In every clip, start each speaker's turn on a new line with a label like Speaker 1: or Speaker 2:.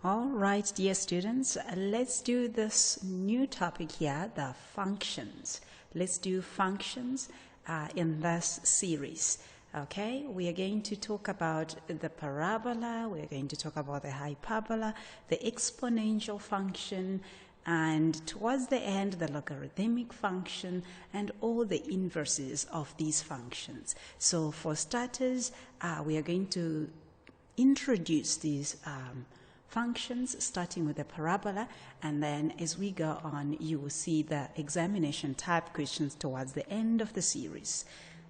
Speaker 1: All right, dear students, let's do this new topic here, the functions. Let's do functions in this series. Okay, we are going to talk about the parabola, we are going to talk about the hyperbola, the exponential function, and towards the end, the logarithmic function, and all the inverses of these functions. So for starters, we are going to introduce these functions, starting with the parabola, and then as we go on, you will see the examination type questions towards the end of the series.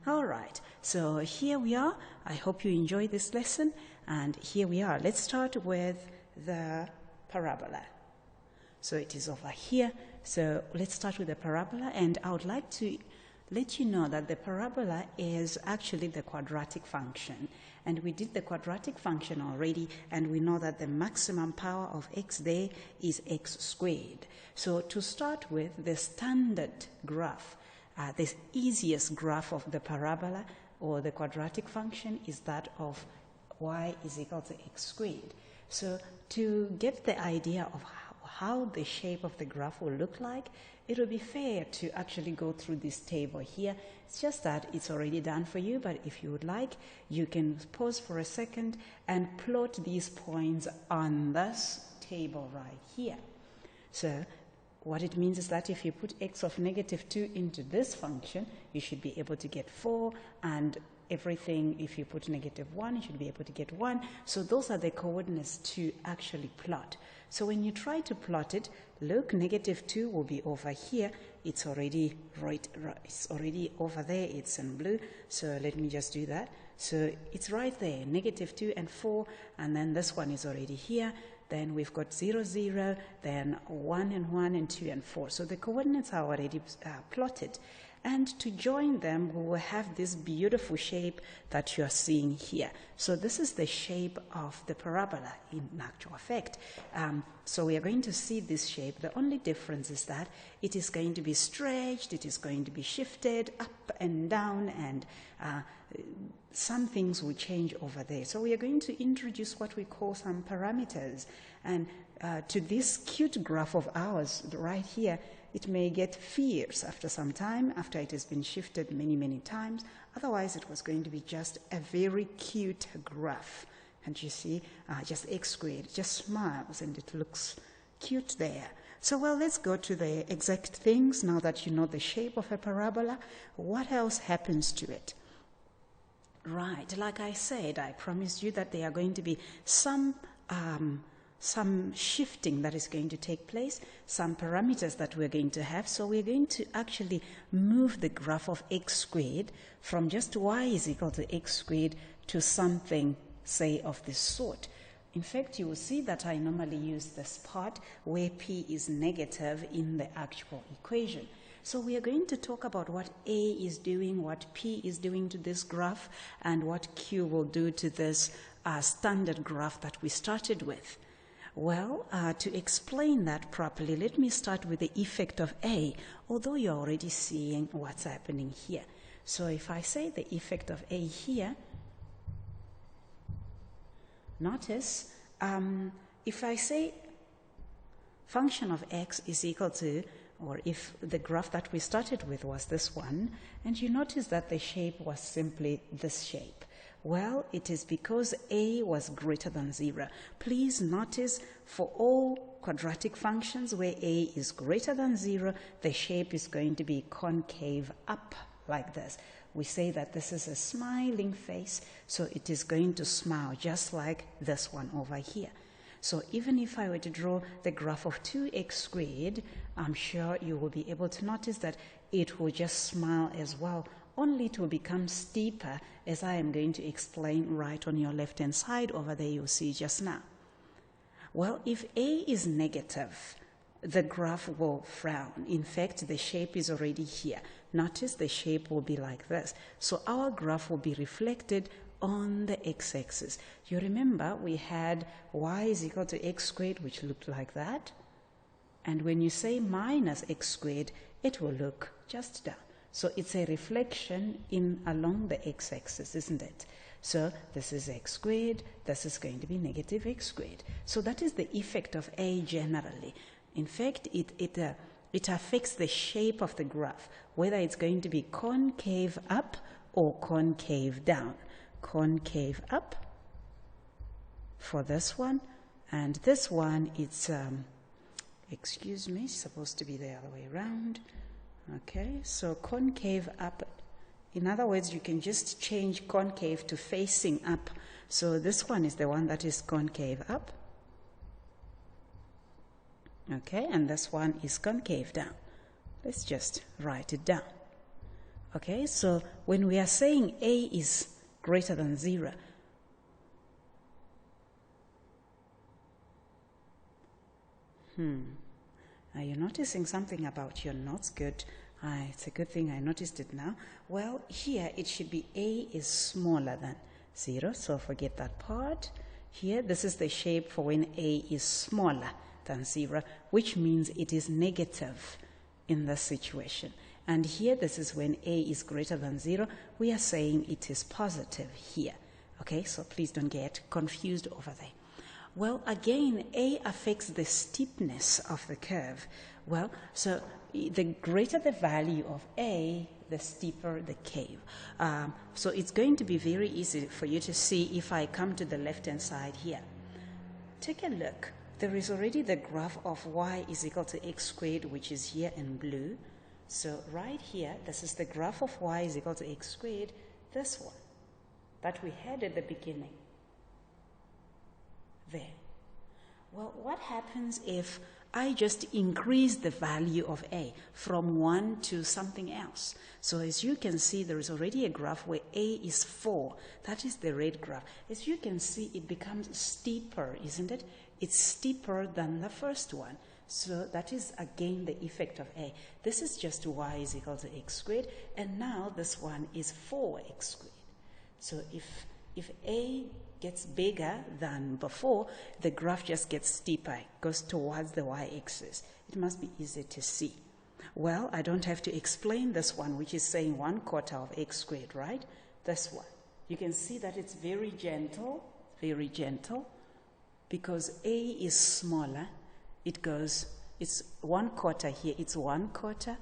Speaker 1: All right, so here we are. I hope you enjoy this lesson, and here we are. Let's start with the parabola. So it is over here. So let's start with the parabola, and I would like to let you know that the parabola is actually the quadratic function. And we did the quadratic function already, and we know that the maximum power of x there is x squared. So to start with, the standard graph, the easiest graph of the parabola or the quadratic function is that of y is equal to x squared. So to get the idea of how the shape of the graph will look like, it will be fair to actually go through this table here. It's just that it's already done for you, but if you would like, you can pause for a second and plot these points on this table right here. So what it means is that if you put x of -2 into this function, you should be able to get 4, and everything, if you put -1, you should be able to get 1. So those are the coordinates to actually plot. So when you try to plot it, look, -2 will be over here. It's already it's already over there. It's in blue. So let me just do that. So it's right there, -2 and 4, and then this one is already here. Then we've got 0, 0, then 1 and 1 and 2 and 4. So the coordinates are already plotted. And to join them, we will have this beautiful shape that you are seeing here. So this is the shape of the parabola in actual fact. So we are going to see this shape. The only difference is that it is going to be stretched, it is going to be shifted up and down, and some things will change over there. So we are going to introduce what we call some parameters. And to this cute graph of ours right here, it may get fierce after some time, after it has been shifted many, many times. Otherwise, it was going to be just a very cute graph. And you see, just x squared, it just smiles and it looks cute there. So, well, let's go to the exact things. Now that you know the shape of a parabola, what else happens to it? Right, like I said, I promised you that there are going to be some shifting that is going to take place, some parameters that we're going to have. So we're going to actually move the graph of x squared from just y is equal to x squared to something, say, of this sort. In fact, you will see that I normally use this part where p is negative in the actual equation. So we are going to talk about what A is doing, what P is doing to this graph, and what Q will do to this standard graph that we started with. Well, to explain that properly, let me start with the effect of A, although you're already seeing what's happening here. So if I say the effect of A here, notice if I say function of x is equal to, or if the graph that we started with was this one, and you notice that the shape was simply this shape. Well, it is because a was greater than 0. Please notice for all quadratic functions where a is greater than 0, the shape is going to be concave up like this. We say that this is a smiling face, so it is going to smile just like this one over here. So even if I were to draw the graph of 2x squared, I'm sure you will be able to notice that it will just smile as well, only it will become steeper, as I am going to explain right on your left-hand side over there, you'll see just now. Well, if A is negative, the graph will frown. In fact, the shape is already here. Notice the shape will be like this. So our graph will be reflected on the x-axis. You remember we had y is equal to x squared, which looked like that. And when you say minus x squared, it will look just down. So it's a reflection in along the x-axis, isn't it? So this is x squared, this is going to be negative x squared. So that is the effect of A generally. In fact, it affects the shape of the graph, whether it's going to be concave up or concave down. Concave up for this one, and this one, it's, excuse me, supposed to be the other way around. Okay, so concave up. In other words, you can just change concave to facing up. So this one is the one that is concave up. Okay, and this one is concave down. Let's just write it down. Okay, so when we are saying A is greater than 0, are you noticing something about your notes? Good. It's a good thing I noticed it now. Well, here it should be A is smaller than 0, so forget that part. Here, this is the shape for when A is smaller than 0, which means it is negative in this situation. And here, this is when A is greater than 0. We are saying it is positive here. Okay, so please don't get confused over there. Well, again, A affects the steepness of the curve. Well, so the greater the value of A, the steeper the curve. So it's going to be very easy for you to see if I come to the left-hand side here. Take a look. There is already the graph of y is equal to x squared, which is here in blue. So right here, this is the graph of y is equal to x squared, this one that we had at the beginning. There. Well, what happens if I just increase the value of A from 1 to something else? So as you can see, there is already a graph where A is 4. That is the red graph. As you can see, it becomes steeper, isn't it? It's steeper than the first one. So that is again the effect of A. This is just y is equal to x squared, and now this one is 4x squared. So if A gets bigger than before, the graph just gets steeper, goes towards the y-axis. It must be easy to see. Well, I don't have to explain this one, which is saying 1/4 of x squared, right? This one. You can see that it's very gentle, because A is smaller. It's 1/4 here, it's 1/4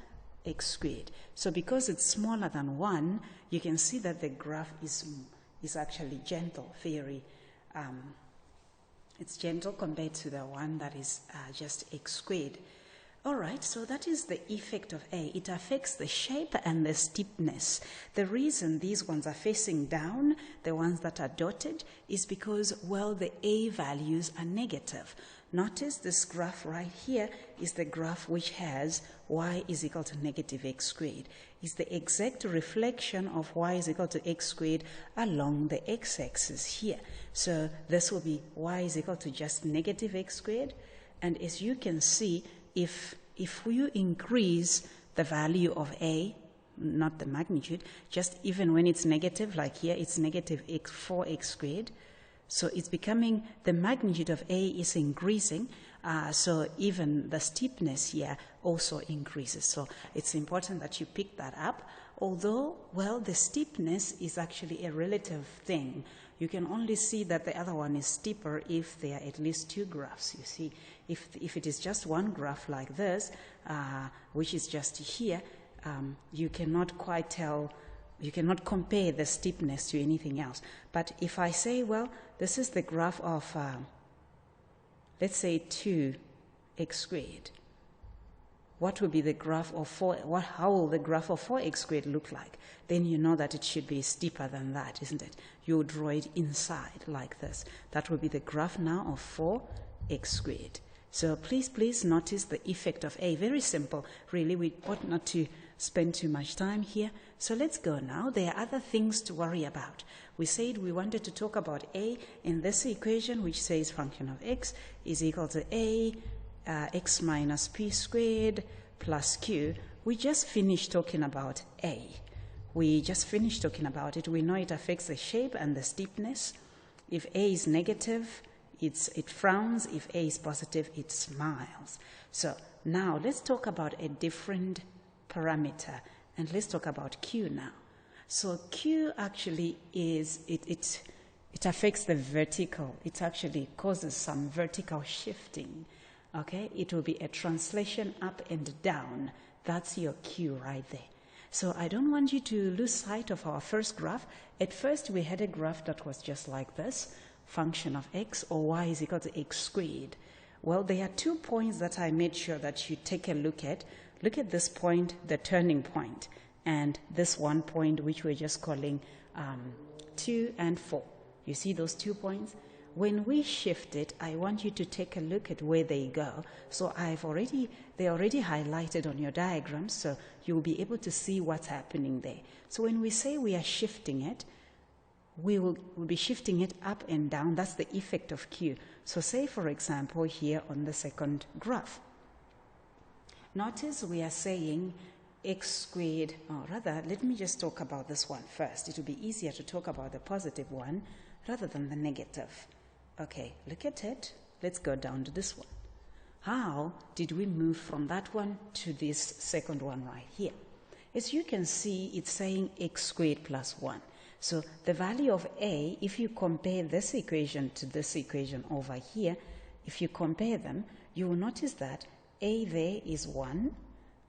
Speaker 1: x squared. So because it's smaller than 1, you can see that the graph is actually gentle, it's gentle compared to the one that is just x squared. All right, so that is the effect of A. It affects the shape and the steepness. The reason these ones are facing down, the ones that are dotted, is because, well, the A values are negative. Notice this graph right here is the graph which has y is equal to negative x squared. It's the exact reflection of y is equal to x squared along the x-axis here. So this will be y is equal to just negative x squared. And as you can see, if you increase the value of A, not the magnitude, just even when it's negative, like here, it's negative 4x squared. So it's becoming, the magnitude of A is increasing, so even the steepness here also increases. So it's important that you pick that up, although, well, the steepness is actually a relative thing. You can only see that the other one is steeper if there are at least 2 graphs. You see, if it is just one graph like this, which is just here, you cannot quite tell. You cannot compare the steepness to anything else. But if I say, well, this is the graph of, let's say 2x squared, what will be the graph of 4? How will the graph of 4x squared look like? Then you know that it should be steeper than that, isn't it? You would draw it inside like this. That will be the graph now of 4x squared. So please notice the effect of A. Very simple, really. We ought not to spend too much time here. So let's go now. There are other things to worry about. We said we wanted to talk about A in this equation, which says function of x is equal to A, x minus p squared plus q. We just finished talking about A. We just finished talking about it. We know it affects the shape and the steepness. If A is negative, it frowns. If A is positive, it smiles. So now let's talk about a different parameter, and let's talk about Q now. So Q actually is, it affects the vertical. It actually causes some vertical shifting. Okay, it will be a translation up and down. That's your Q right there. So I don't want you to lose sight of our first graph. At first we had a graph that was just like this, function of x or y is equal to x squared. Well, there are 2 points that I made sure that you take a look at. Look at this point, the turning point, and this one point which we're just calling 2 and 4. You see those 2 points? When we shift it, I want you to take a look at where they go. So they're already highlighted on your diagram, so you'll be able to see what's happening there. So when we say we are shifting it, we'll be shifting it up and down. That's the effect of Q. So say, for example, here on the second graph. Notice we are saying x squared, or rather, let me just talk about this one first. It will be easier to talk about the positive one rather than the negative. Okay, look at it. Let's go down to this one. How did we move from that one to this second one right here? As you can see, it's saying x squared plus 1. So the value of a, if you compare this equation to this equation over here, if you compare them, you will notice that a there is 1,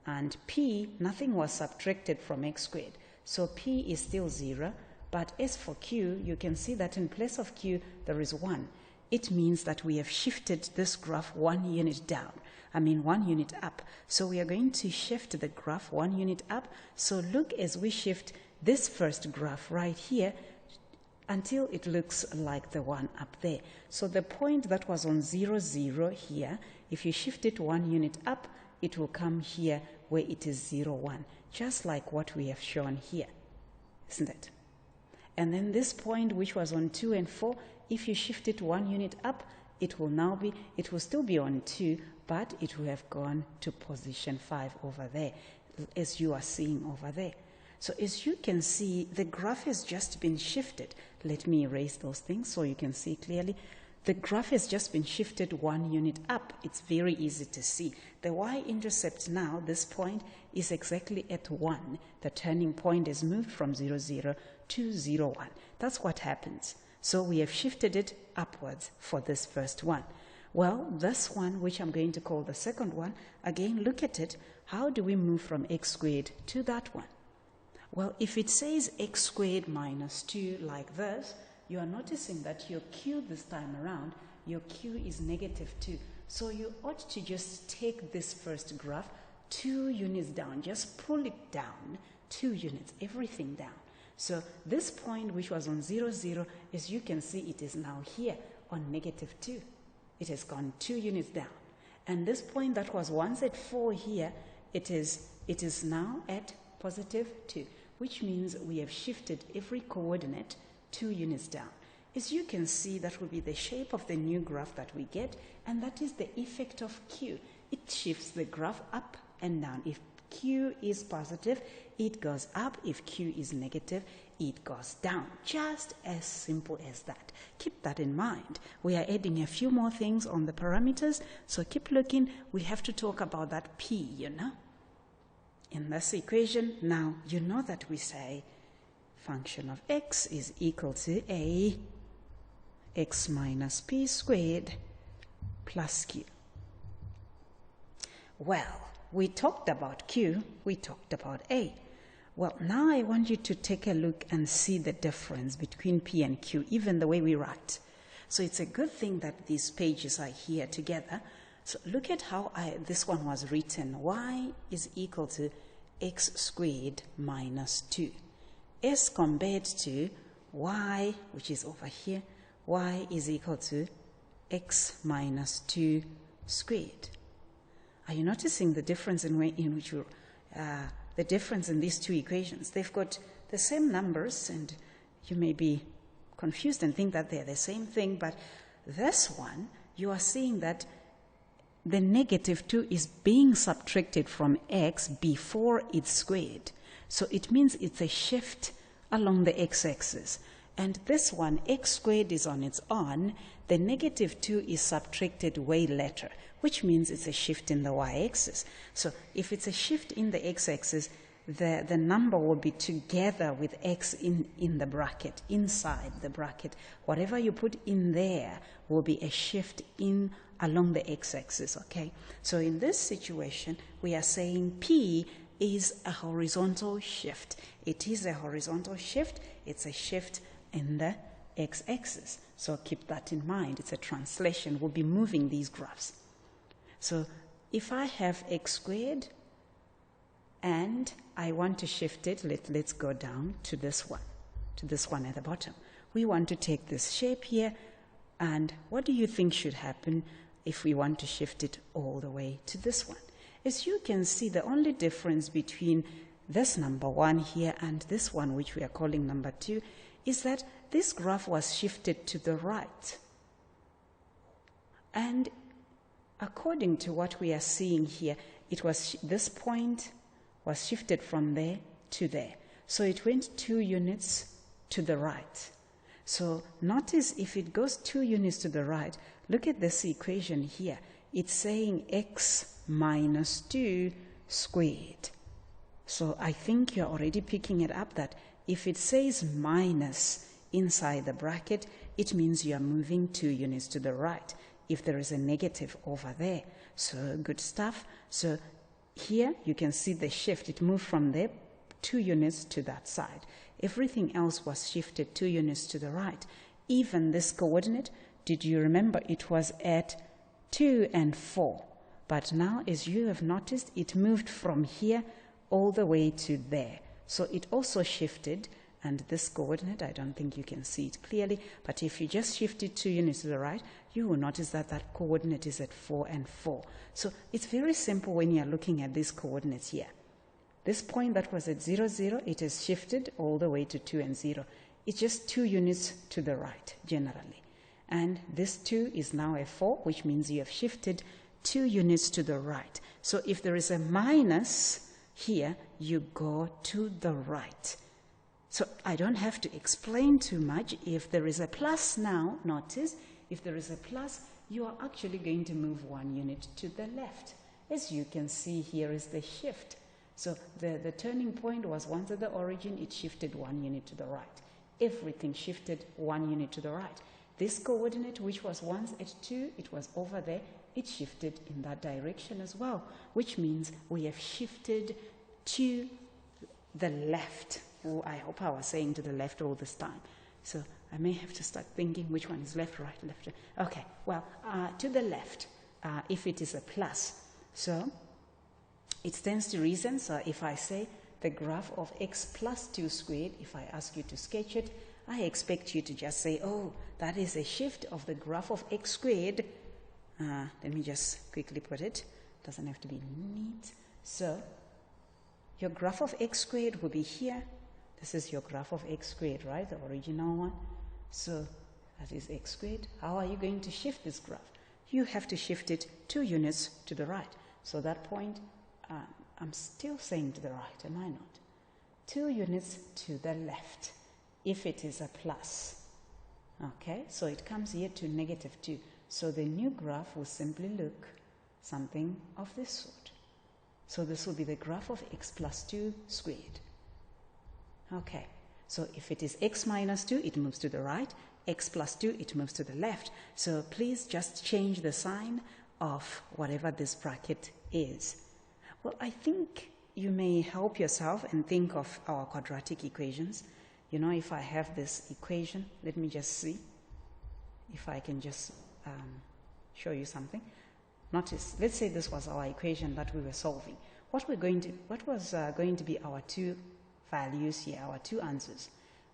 Speaker 1: and p, nothing was subtracted from x squared. So p is still 0. But as for q, you can see that in place of q, there is 1. It means that we have shifted this graph 1 unit down. 1 unit up. So we are going to shift the graph 1 unit up. So look as we shift this first graph right here until it looks like the one up there. So the point that was on 0, 0 here, if you shift it 1 unit up, it will come here where it is 0, 1, just like what we have shown here, isn't it? And then this point, which was on 2 and 4, if you shift it 1 unit up, it will still be on 2, but it will have gone to position 5 over there, as you are seeing over there. So as you can see, the graph has just been shifted. Let me erase those things so you can see clearly. The graph has just been shifted 1 unit up. It's very easy to see. The y-intercept now, this point, is exactly at 1. The turning point is moved from 0, 0 to 0, 1. That's what happens. So we have shifted it upwards for this first one. Well, this one, which I'm going to call the second one, again, look at it. How do we move from x squared to that one? Well, if it says x squared minus 2 like this, you are noticing that your q this time around, your q is negative 2. So you ought to just take this first graph 2 units down. Just pull it down 2 units, everything down. So this point, which was on 0, 0, as you can see, it is now here on negative 2. It has gone 2 units down. And this point that was once at 4 here, it is now at positive 2, which means we have shifted every coordinate 2 units down. As you can see, that will be the shape of the new graph that we get, and that is the effect of Q. It shifts the graph up and down. If Q is positive, it goes up. If Q is negative, it goes down. Just as simple as that. Keep that in mind. We are adding a few more things on the parameters, so keep looking. We have to talk about that P, In this equation, now you know that we say function of x is equal to a x minus p squared plus q. Well, we talked about q, we talked about a. Well, now I want you to take a look and see the difference between p and q, even the way we write. So it's a good thing that these pages are here together. So look at how this one was written. Y is equal to x squared minus 2 as compared to y, which is over here, y is equal to x minus 2 squared. Are you noticing the difference in which you, the difference in these two equations? They've got the same numbers, and you may be confused and think that they're the same thing, but this one, you are seeing that the negative 2 is being subtracted from x before it's squared. So it means it's a shift along the x-axis. And this one, x squared is on its own. The negative 2 is subtracted way later, which means it's a shift in the y-axis. So if it's a shift in the x-axis, the number will be together with x in the bracket, inside the bracket. Whatever you put in there will be a shift in along the x-axis, okay? So in this situation, we are saying P is a horizontal shift. It is a horizontal shift. It's a shift in the x-axis. So keep that in mind. It's a translation. We'll be moving these graphs. So if I have x squared and I want to shift it, let's go down to this one at the bottom. We want to take this shape here, and what do you think should happen if we want to shift it all the way to this one? As you can see, the only difference between this number 1 here and this one, which we are calling number 2, is that this graph was shifted to the right. And according to what we are seeing here, this point was shifted from there to there. So it went 2 units to the right. So notice if it goes 2 units to the right, look at this equation here. It's saying x minus 2 squared. So I think you're already picking it up that if it says minus inside the bracket, it means you are moving 2 units to the right if there is a negative over there. So good stuff. So here you can see the shift. It moved from there 2 units to that side. Everything else was shifted 2 units to the right. Even this coordinate, did you remember it was at 2 and 4? But now, as you have noticed, it moved from here all the way to there. So it also shifted, and this coordinate, I don't think you can see it clearly, but if you just shift it 2 units to the right, you will notice that that coordinate is at 4 and 4. So it's very simple when you're looking at these coordinates here. This point that was at 0, 0, it has shifted all the way to 2 and 0. It's just 2 units to the right, generally. And this 2 is now a 4, which means you have shifted 2 units to the right. So if there is a minus here, you go to the right. So I don't have to explain too much. If there is a plus now, notice, if there is a plus, you are actually going to move 1 unit to the left. As you can see, here is the shift. So the turning point was once at the origin, it shifted 1 unit to the right. Everything shifted 1 unit to the right. This coordinate, which was once at 2, it was over there, it shifted in that direction as well, which means we have shifted to the left. Oh, I hope I was saying to the left all this time. So I may have to start thinking which one is left, right, left. Okay, well, to the left, if it is a plus. So it stands to reason. So if I say the graph of x plus 2 squared, if I ask you to sketch it, I expect you to just say, oh, that is a shift of the graph of x squared. Let me just quickly put it. Doesn't have to be neat. So your graph of x squared will be here. This is your graph of x squared, right? The original one. So that is x squared. How are you going to shift this graph? You have to shift it 2 units to the right. So that point, I'm still saying to the right, am I not? 2 units to the left, if it is a plus. Okay, so it comes here to -2. So the new graph will simply look something of this sort. So this will be the graph of x plus 2 squared. Okay, so if it is x minus 2, it moves to the right. X plus 2, it moves to the left. So please just change the sign of whatever this bracket is. Well, I think you may help yourself and think of our quadratic equations. You know, if I have this equation, let me just see if I can just show you something. Notice, let's say this was our equation that we were solving. What was going to be our 2 values here, our 2 answers?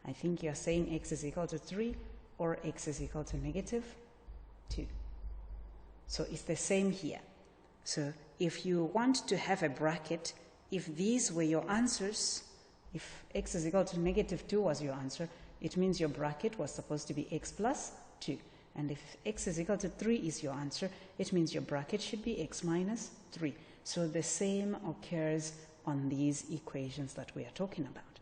Speaker 1: I think you're saying x is equal to 3 or x is equal to -2. So it's the same here. So if you want to have a bracket, if these were your answers, if x is equal to -2 was your answer, it means your bracket was supposed to be x plus 2. And if x is equal to 3 is your answer, it means your bracket should be x minus 3. So the same occurs on these equations that we are talking about.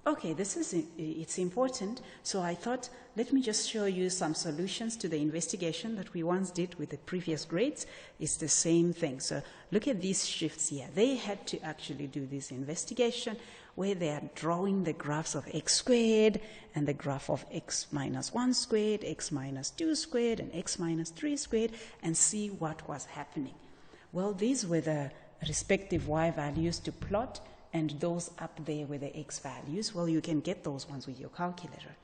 Speaker 1: Okay, it's important. So I thought, let me just show you some solutions to the investigation that we once did with the previous grades. It's the same thing. So look at these shifts here. They had to actually do this investigation where they are drawing the graphs of x squared and the graph of x minus 1 squared, x minus 2 squared, and x minus 3 squared, and see what was happening. Well, these were the respective y values to plot, and those up there were the x values. Well, you can get those ones with your calculator.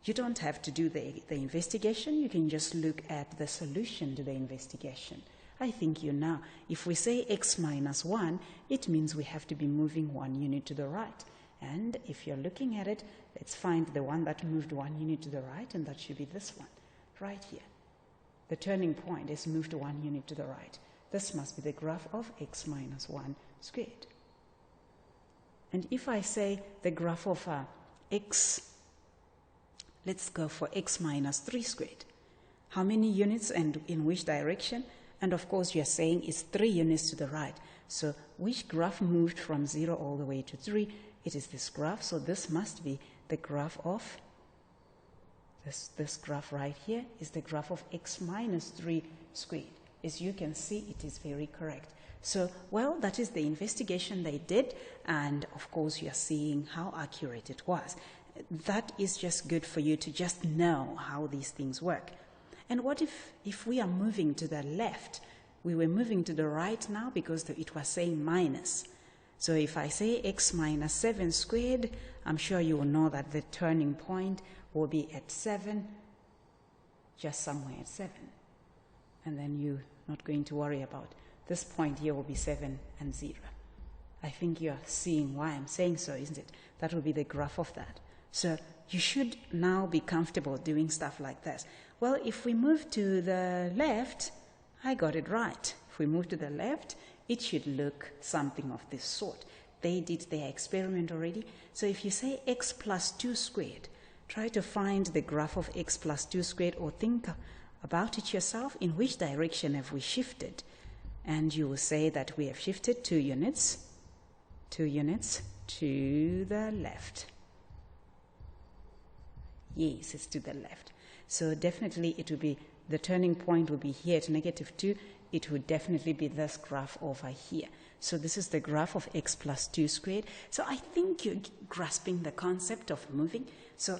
Speaker 1: You don't have to do the investigation. You can just look at the solution to the investigation. I think you know. If we say x minus 1, it means we have to be moving 1 unit to the right. And if you're looking at it, let's find the one that moved 1 unit to the right, and that should be this one, right here. The turning point is moved 1 unit to the right. This must be the graph of x minus 1 squared. And if I say the graph of x, let's go for x minus 3 squared. How many units and in which direction? And of course, you're saying it's 3 units to the right. So which graph moved from 0 all the way to 3? It is this graph. So this must be the graph of, this graph right here is the graph of x minus 3 squared. As you can see, it is very correct. So, well, that is the investigation they did, and of course you're seeing how accurate it was. That is just good for you to just know how these things work. And what if we are moving to the left? We were moving to the right now because it was saying minus. So if I say x minus 7 squared, I'm sure you will know that the turning point will be at 7, just somewhere at 7. And then you're not going to worry about this point here will be 7 and 0. I think you're seeing why I'm saying so, isn't it? That will be the graph of that. So you should now be comfortable doing stuff like this. Well, if we move to the left, I got it right. If we move to the left, it should look something of this sort. They did their experiment already. So if you say x plus 2 squared, try to find the graph of x plus 2 squared, or think about it yourself. In which direction have we shifted? And you will say that we have shifted 2 units to the left. Yes, it's to the left. So definitely it will be, the turning point will be here at -2. It would definitely be this graph over here. So this is the graph of x plus 2 squared. So I think you're grasping the concept of moving. So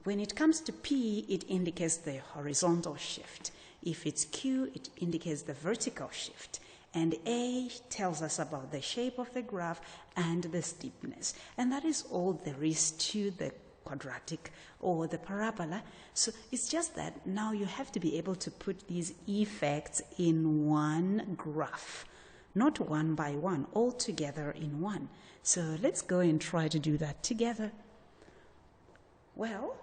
Speaker 1: when it comes to P, it indicates the horizontal shift. If it's Q, it indicates the vertical shift. And A tells us about the shape of the graph and the steepness. And that is all there is to the quadratic or the parabola. So it's just that now you have to be able to put these effects in one graph, not one by one, all together in one. So let's go and try to do that together. Well,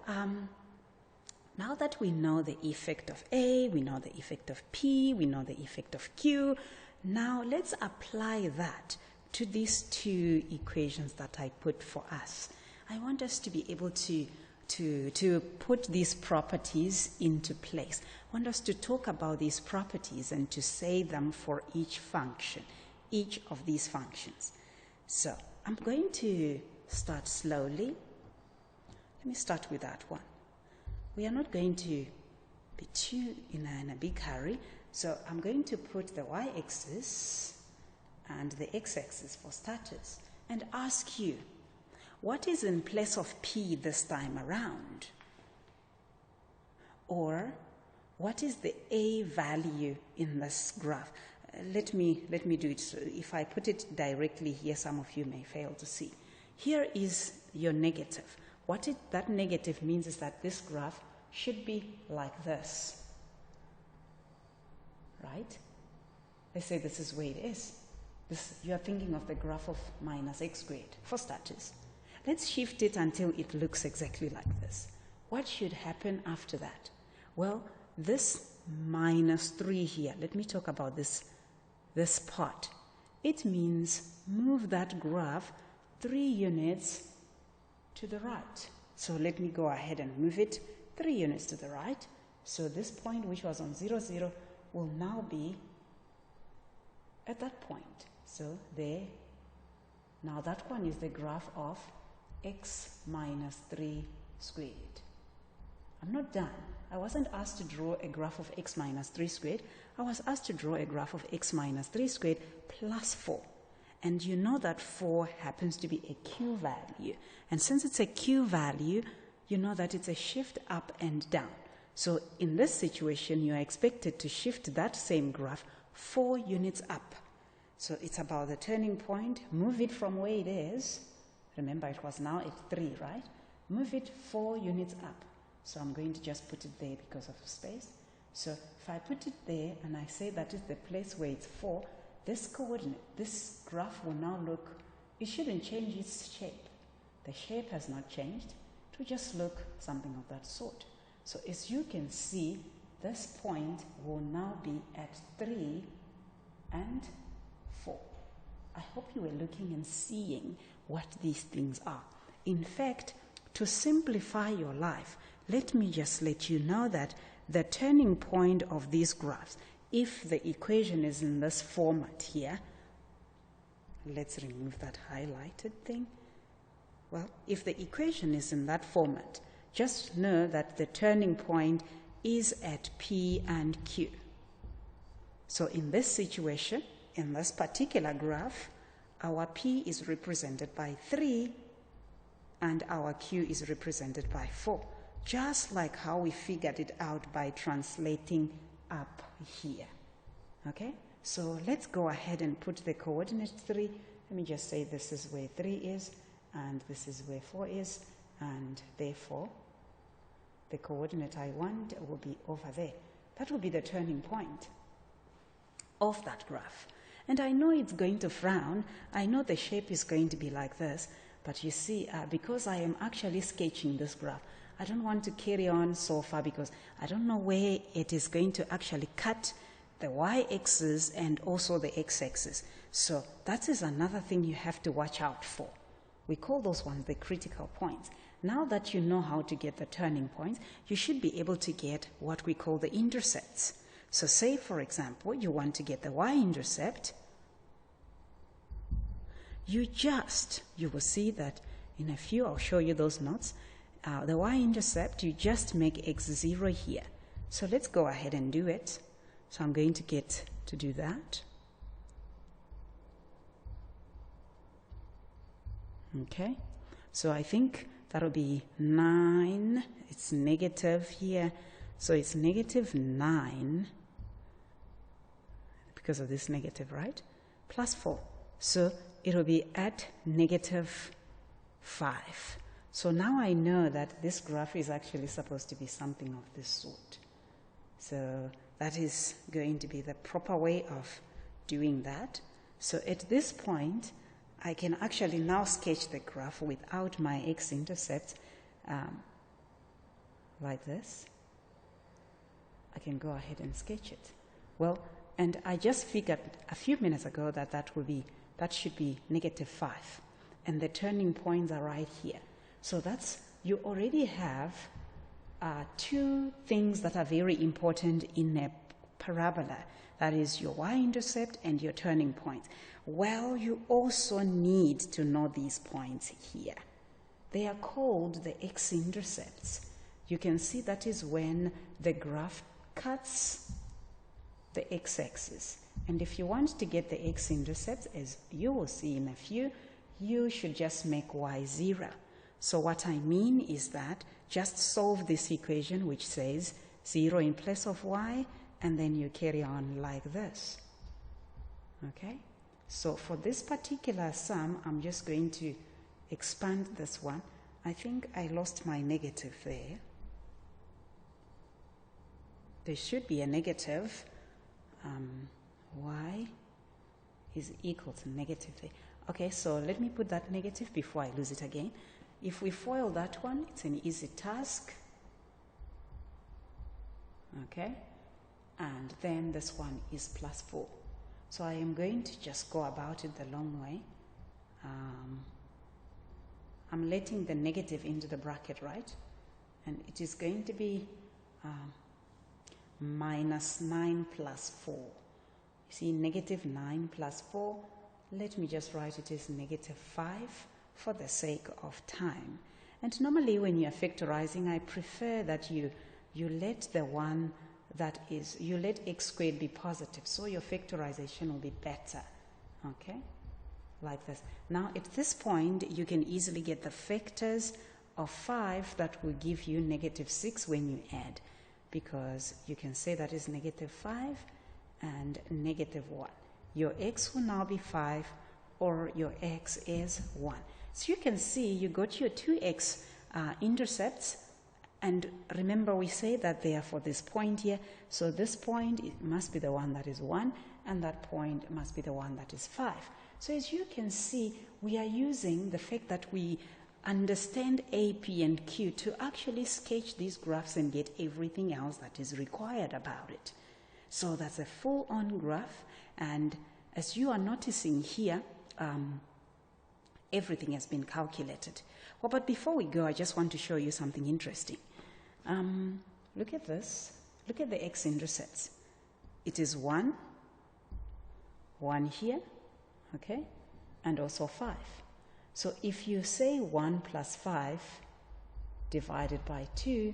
Speaker 1: now that we know the effect of A, we know the effect of P, we know the effect of Q, now let's apply that to these 2 equations that I put for us. I want us to be able to put these properties into place. I want us to talk about these properties and to say them for each function, each of these functions. So I'm going to start slowly. Let me start with that one. We are not going to be too in a big hurry. So I'm going to put the y-axis and the x-axis for starters and ask you, what is in place of P this time around? Or what is the A value in this graph? Let me do it. So if I put it directly here, some of you may fail to see. Here is your negative. What that negative means is that this graph should be like this. Right? Let's say this is where it is. You are thinking of the graph of minus x squared, for starters. Let's shift it until it looks exactly like this. What should happen after that? Well, this minus 3 here, let me talk about this part. It means move that graph 3 units to the right. So let me go ahead and move it 3 units to the right. So this point, which was on 0, 0, will now be at that point. So there, now that one is the graph of x minus 3 squared. I'm not done. I wasn't asked to draw a graph of x minus 3 squared. I was asked to draw a graph of x minus 3 squared plus 4. And you know that 4 happens to be a q value. And since it's a q value, you know that it's a shift up and down. So in this situation, you are expected to shift that same graph 4 units up. So it's about the turning point. Move it from where it is. Remember, it was now at 3, right? Move it 4 units up. So I'm going to just put it there because of space. So if I put it there and I say that is the place where it's 4, this coordinate, this graph will now look, it shouldn't change its shape. The shape has not changed. It will just look something of that sort. So as you can see, this point will now be at 3 and 4. I hope you were looking and seeing what these things are. In fact, to simplify your life, let me just let you know that the turning point of these graphs, if the equation is in this format here, let's remove that highlighted thing. Well, if the equation is in that format, just know that the turning point is at P and Q. So in this situation, in this particular graph, our P is represented by 3 and our Q is represented by 4. Just like how we figured it out by translating up here. Okay? So let's go ahead and put the coordinate 3. Let me just say this is where 3 is, and this is where 4 is, and therefore the coordinate I want will be over there. That will be the turning point of that graph. And I know it's going to frown. I know the shape is going to be like this, but you see, because I am actually sketching this graph, I don't want to carry on so far because I don't know where it is going to actually cut the y-axis and also the x-axis. So that is another thing you have to watch out for. We call those ones the critical points. Now that you know how to get the turning points, you should be able to get what we call the intercepts. So say, for example, you want to get the y-intercept. You will see that in a few, I'll show you those notes. The y-intercept, you just make x0 here. So let's go ahead and do it. So I'm going to get to do that. Okay, so I think that'll be 9. It's negative here. So it's negative 9 because of this negative, right? Plus 4. So it'll be at negative 5. So now I know that this graph is actually supposed to be something of this sort. So that is going to be the proper way of doing that. So at this point, I can actually now sketch the graph without my x-intercept like this. I can go ahead and sketch it. Well, and I just figured a few minutes ago that that should be negative 5. And the turning points are right here. So you already have 2 things that are very important in a parabola. That is your y-intercept and your turning points. Well, you also need to know these points here. They are called the x-intercepts. You can see that is when the graph cuts the x-axis. And if you want to get the x-intercepts, as you will see in a few, you should just make y0. So what I mean is that just solve this equation which says 0 in place of y, and then you carry on like this. Okay? So for this particular sum, I'm just going to expand this one. I think I lost my negative there. There should be a negative. Y is equal to negative there. Okay, so let me put that negative before I lose it again. If we FOIL that one, it's an easy task. Okay, and then this one is plus 4. So I am going to just go about it the long way. I'm letting the negative into the bracket, right? And it is going to be minus 9 plus 4. You see, negative 9 plus 4. Let me just write it as negative 5. for the sake of time. And normally when you're factorizing, I prefer that you let the one that is, you let x squared be positive, so your factorization will be better, okay? Like this. Now at this point, you can easily get the factors of 5 that will give you -6 when you add, because you can say that is -5 and -1. Your x will now be 5, or your x is 1. So you can see you got your 2x intercepts, and remember we say that they are for this point here, so this point it must be the one that is 1, and that point must be the one that is 5. So as you can see, we are using the fact that we understand A, P, and Q to actually sketch these graphs and get everything else that is required about it. So that's a full-on graph, and as you are noticing here, everything has been calculated. Well, but before we go, I just want to show you something interesting. Look at this. Look at the x-intercepts. It is 1 here, okay, and also 5. So if you say 1 plus 5 divided by 2,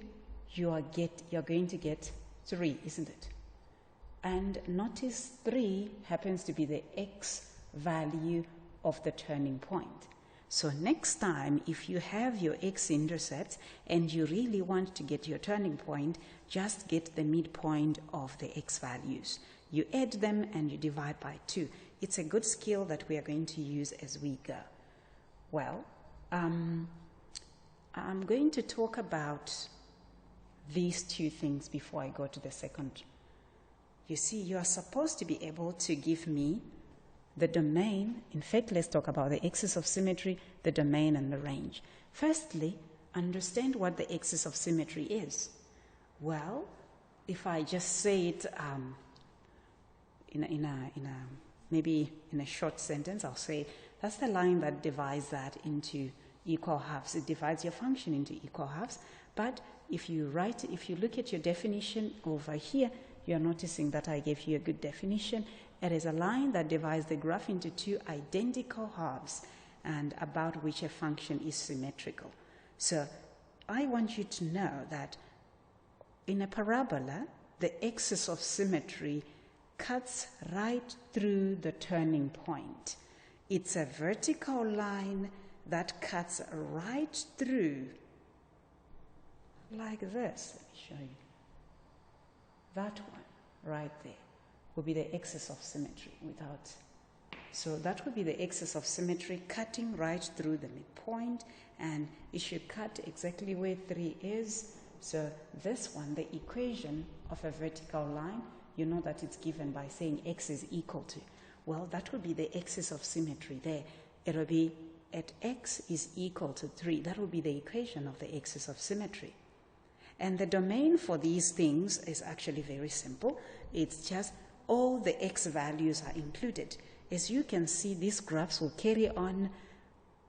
Speaker 1: you're going to get 3, isn't it? And notice 3 happens to be the x value of the turning point. So next time, if you have your x-intercepts and you really want to get your turning point, just get the midpoint of the x values. You add them and you divide by 2. It's a good skill that we are going to use as we go. Well, I'm going to talk about these two things before I go to the second. You see, you are supposed to be able to give me the domain. In fact, let's talk about the axis of symmetry, the domain, and the range. Firstly, understand what the axis of symmetry is. Well, if I just say it maybe in a short sentence, I'll say that's the line that divides that into equal halves. It divides your function into equal halves. But if you look at your definition over here, you're noticing that I gave you a good definition. It is a line that divides the graph into 2 identical halves and about which a function is symmetrical. So I want you to know that in a parabola, the axis of symmetry cuts right through the turning point. It's a vertical line that cuts right through, like this. Let me show you. That one right there will be the axis of symmetry so that would be the axis of symmetry cutting right through the midpoint, and it should cut exactly where 3 is. So this one, the equation of a vertical line, you know that it's given by saying x is equal to, well, that would be the axis of symmetry there. It will be at x is equal to 3. That will be the equation of the axis of symmetry. And the domain for these things is actually very simple. It's just all the x values are included. As you can see, these graphs will carry on,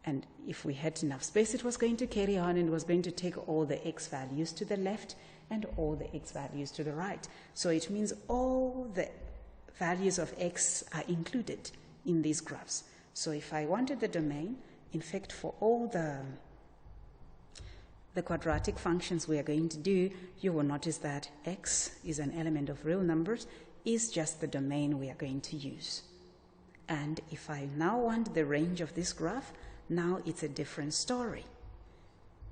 Speaker 1: and if we had enough space, it was going to carry on and was going to take all the x values to the left and all the x values to the right. So it means all the values of x are included in these graphs. So if I wanted the domain, in fact, for all the quadratic functions we are going to do, you will notice that x is an element of real numbers, is just the domain we are going to use. And if I now want the range of this graph, now it's a different story.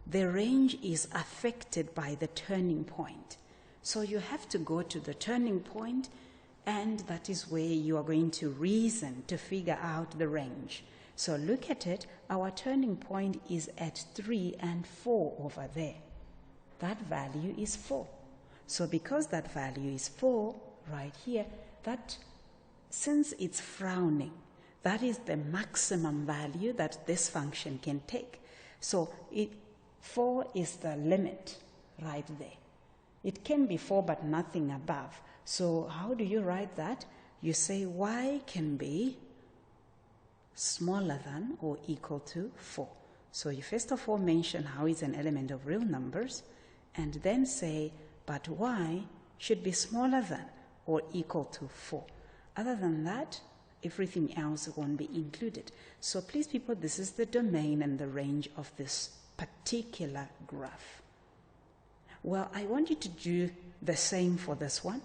Speaker 1: The range is affected by the turning point. So you have to go to the turning point, and that is where you are going to reason to figure out the range. So look at it, our turning point is at 3 and 4 over there. That value is 4. So because that value is 4 right here, that since it's frowning, that is the maximum value that this function can take. So 4 is the limit right there. It can be 4 but nothing above. So how do you write that? You say y can be smaller than or equal to 4. So you first of all mention how it's an element of real numbers, and then say, but y should be smaller than or equal to 4. Other than that, everything else won't be included. So please people, this is the domain and the range of this particular graph. Well, I want you to do the same for this one.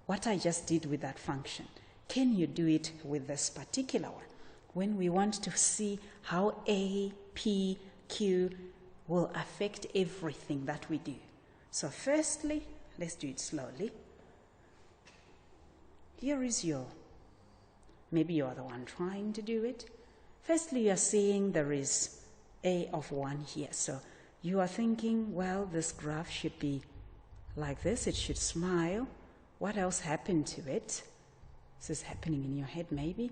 Speaker 1: What I just did with that function, can you do it with this particular one? When we want to see how A, P, Q will affect everything that we do. So firstly, let's do it slowly. Here is your, maybe you are the one trying to do it. Firstly, you are seeing there is A of 1 here. So you are thinking, well, this graph should be like this. It should smile. What else happened to it? This is happening in your head maybe.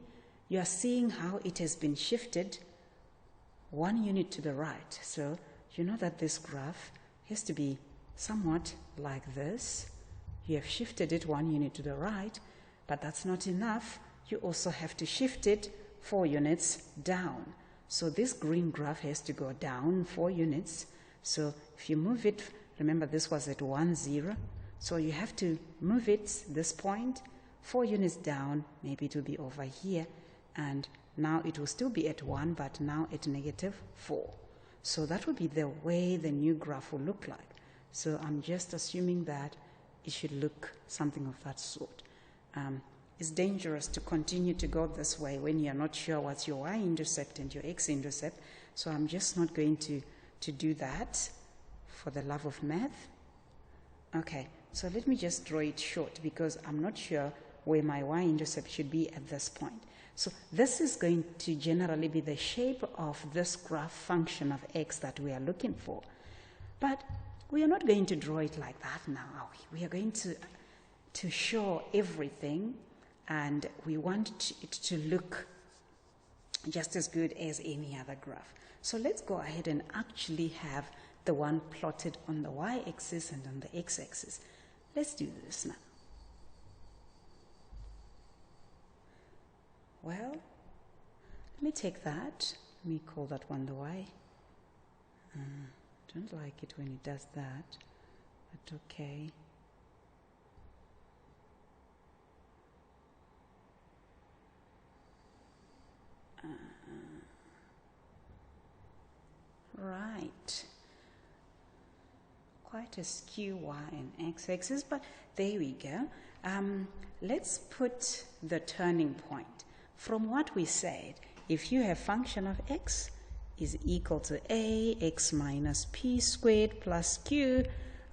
Speaker 1: You are seeing how it has been shifted 1 unit to the right. So you know that this graph has to be somewhat like this. You have shifted it 1 unit to the right, but that's not enough. You also have to shift it 4 units down. So this green graph has to go down 4 units. So if you move it, remember this was at 1, 0. So you have to move it, this point, 4 units down, maybe it will be over here. And now it will still be at 1, but now at -4. So that will be the way the new graph will look like. So I'm just assuming that it should look something of that sort. It's dangerous to continue to go this way when you're not sure what's your y-intercept and your x-intercept. So I'm just not going to do that for the love of math. Okay, so let me just draw it short because I'm not sure where my y-intercept should be at this point. So this is going to generally be the shape of this graph function of x that we are looking for. But we are not going to draw it like that now, are we? We are going to show everything, and we want it to look just as good as any other graph. So let's go ahead and actually have the one plotted on the y-axis and on the x-axis. Let's do this now. Well, let me take that. Let me call that one the y. Don't like it when it does that, but okay. Right. Quite a skew y and x-axis, but there we go. Let's put the turning point. From what we said, if you have function of x is equal to a x minus p squared plus q,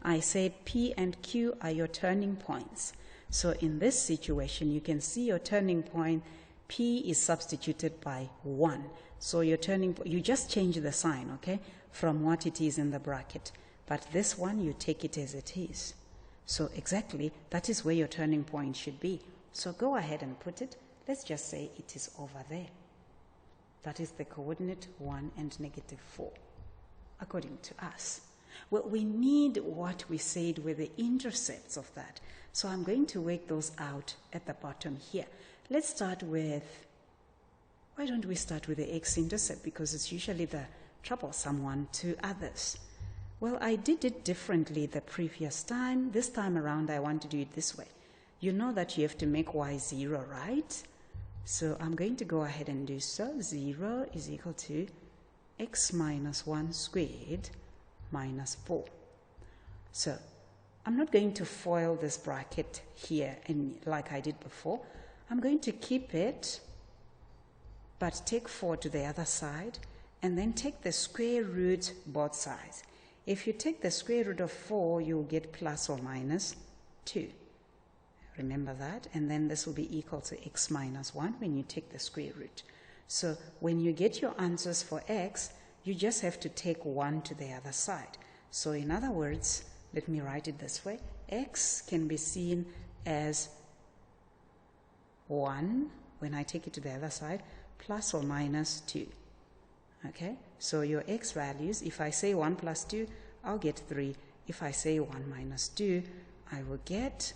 Speaker 1: I said p and q are your turning points. So in this situation, you can see your turning point, p is substituted by 1. So your turning point, you just change the sign, okay, from what it is in the bracket. But this one, you take it as it is. So exactly, that is where your turning point should be. So go ahead and put it. Let's just say it is over there. That is the coordinate 1 and -4, according to us. Well, we need what we said were the intercepts of that. So I'm going to work those out at the bottom here. Let's start with, why don't we start with the x-intercept? Because it's usually the troublesome one to others. Well, I did it differently the previous time. This time around, I want to do it this way. You know that you have to make y 0, right? So I'm going to go ahead and do so. 0 is equal to x minus 1 squared minus 4. So I'm not going to FOIL this bracket here like I did before. I'm going to keep it, but take 4 to the other side, and then take the square root both sides. If you take the square root of 4, you'll get plus or minus 2. Remember that, and then this will be equal to x minus 1 when you take the square root. So when you get your answers for x, you just have to take 1 to the other side. So in other words, let me write it this way. X can be seen as 1 when I take it to the other side, plus or minus 2. Okay, so your x values, if I say 1 plus 2, I'll get 3. If I say 1 minus 2, I will get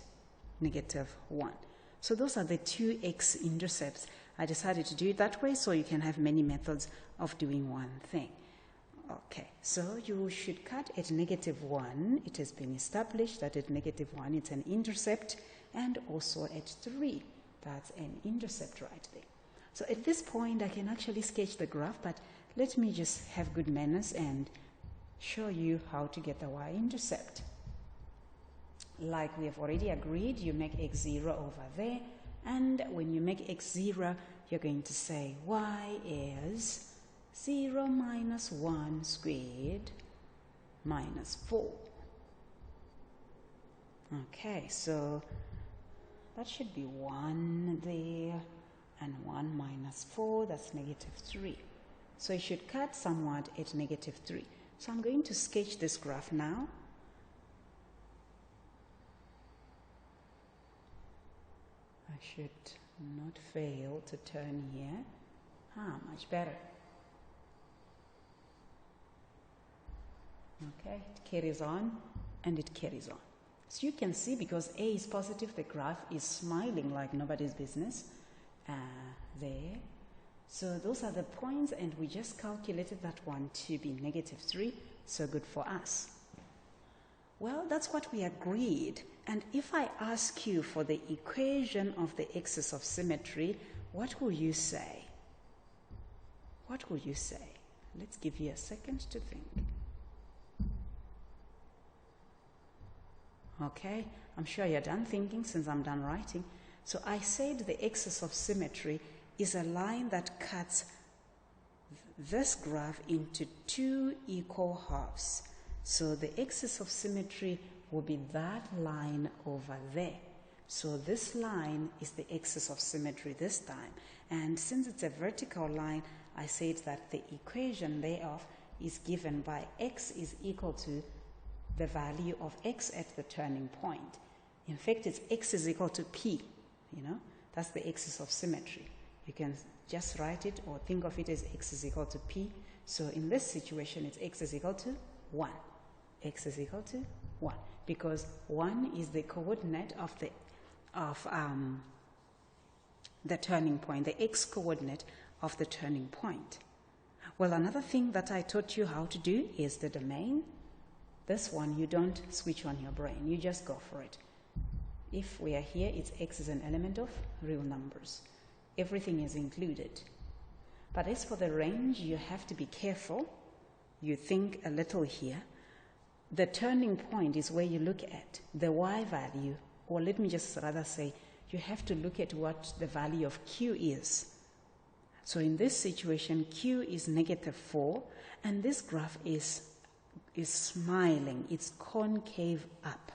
Speaker 1: -1. So those are the two x-intercepts. I decided to do it that way so you can have many methods of doing one thing. Okay, so you should cut at -1. It has been established that at -1 it's an intercept, and also at 3. That's an intercept right there. So at this point, I can actually sketch the graph, but let me just have good manners and show you how to get the y-intercept. Like we have already agreed, you make x0 over there, and when you make x0, you're going to say y is 0 minus 1 squared minus 4. Okay, so that should be 1 there, and 1 minus 4, that's negative 3. So it should cut somewhat at negative 3. So I'm going to sketch this graph now. I should not fail to turn here. Much better. Okay, it carries on and it carries on. So you can see, because A is positive, the graph is smiling like nobody's business there. So those are the points, and we just calculated that one to be negative 3, so good for us. Well, that's what we agreed. And if I ask you for the equation of the axis of symmetry, what will you say? What will you say? Let's give you a second to think. Okay, I'm sure you're done thinking since I'm done writing. So I said the axis of symmetry is a line that cuts this graph into 2 equal halves. So the axis of symmetry will be that line over there. So this line is the axis of symmetry this time. And since it's a vertical line, I said that the equation thereof is given by x is equal to the value of x at the turning point. In fact, it's x is equal to p, that's the axis of symmetry. You can just write it or think of it as x is equal to p. So in this situation, it's x is equal to 1. X is equal to 1, because 1 is the coordinate of the turning point, the x coordinate of the turning point. Well, another thing that I taught you how to do is the domain. This one, you don't switch on your brain. You just go for it. If we are here, it's x is an element of real numbers. Everything is included. But as for the range, you have to be careful. You think a little here. The turning point is where you look at the y value, or let me just rather say, you have to look at what the value of q is. So in this situation, q is negative 4, and this graph is smiling, it's concave up.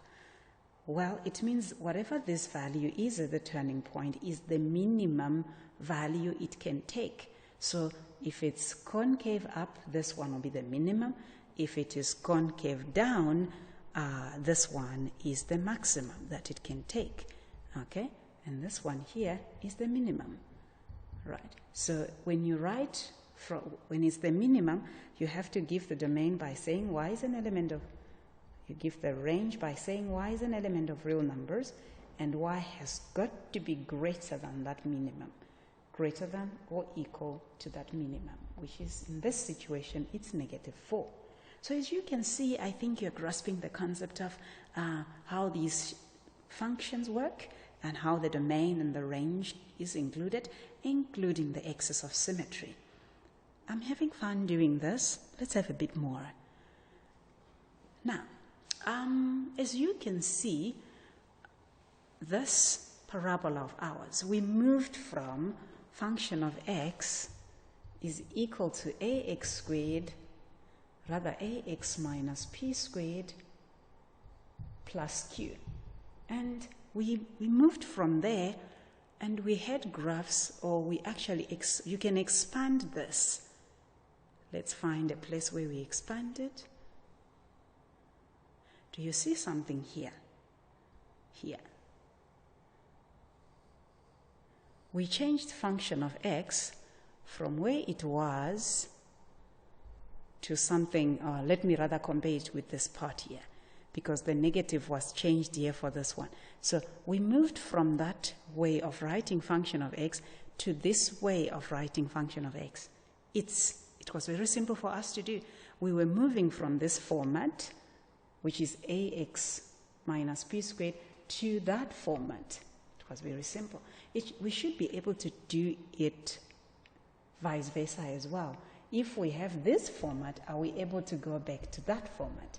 Speaker 1: Well, it means whatever this value is at the turning point is the minimum value it can take. So if it's concave up, this one will be the minimum. If it is concave down, this one is the maximum that it can take. Okay? And this one here is the minimum. Right? So when you write when it's the minimum, you have to give the domain by saying y is an element of, you give the range by saying y is an element of real numbers, and y has got to be greater than that minimum, greater than or equal to that minimum, which is, in this situation, it's negative 4. So as you can see, I think you're grasping the concept of how these functions work and how the domain and the range is included, including the axis of symmetry. I'm having fun doing this. Let's have a bit more. Now, as you can see, this parabola of ours, we moved from function of x is equal to ax squared, rather ax minus p squared plus q. And we moved from there, and we had graphs, or we actually, you can expand this. Let's find a place where we expand it. Do you see something here? Here. We changed function of x from where it was to something, let me rather compare it with this part here, because the negative was changed here for this one. So we moved from that way of writing function of x to this way of writing function of x. It was very simple for us to do. We were moving from this format, which is ax minus p squared, to that format. It was very simple. We should be able to do it vice versa as well. If we have this format, are we able to go back to that format?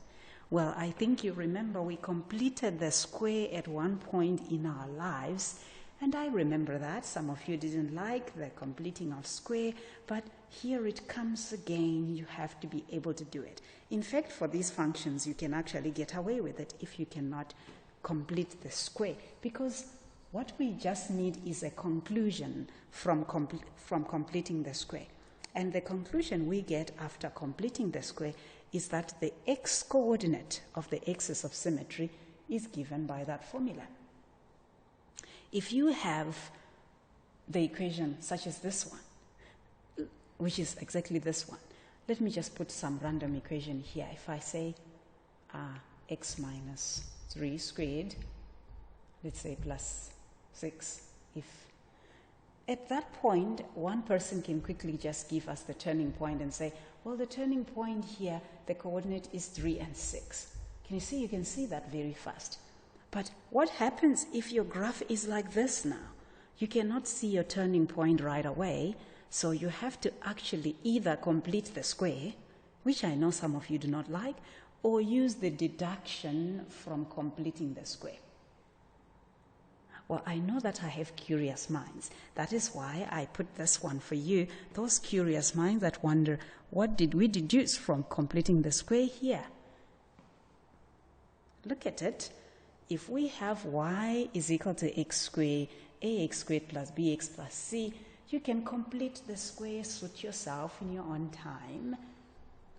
Speaker 1: Well, I think you remember we completed the square at one point in our lives, and I remember that. Some of you didn't like the completing of square, but here it comes again. You have to be able to do it. In fact, for these functions, you can actually get away with it if you cannot complete the square, because what we just need is a conclusion from completing the square. And the conclusion we get after completing the square is that the x-coordinate of the axis of symmetry is given by that formula. If you have the equation such as this one, which is exactly this one, let me just put some random equation here. If I say x minus 3 squared, let's say plus 6, if at that point, one person can quickly just give us the turning point and say, well, the turning point here, the coordinate is 3 and 6. Can you see? You can see that very fast. But what happens if your graph is like this now? You cannot see your turning point right away, so you have to actually either complete the square, which I know some of you do not like, or use the deduction from completing the square. Well, I know that I have curious minds. That is why I put this one for you. Those curious minds that wonder, what did we deduce from completing the square here? Look at it. If we have y is equal to x squared, ax squared plus bx plus c, you can complete the square, suit yourself in your own time.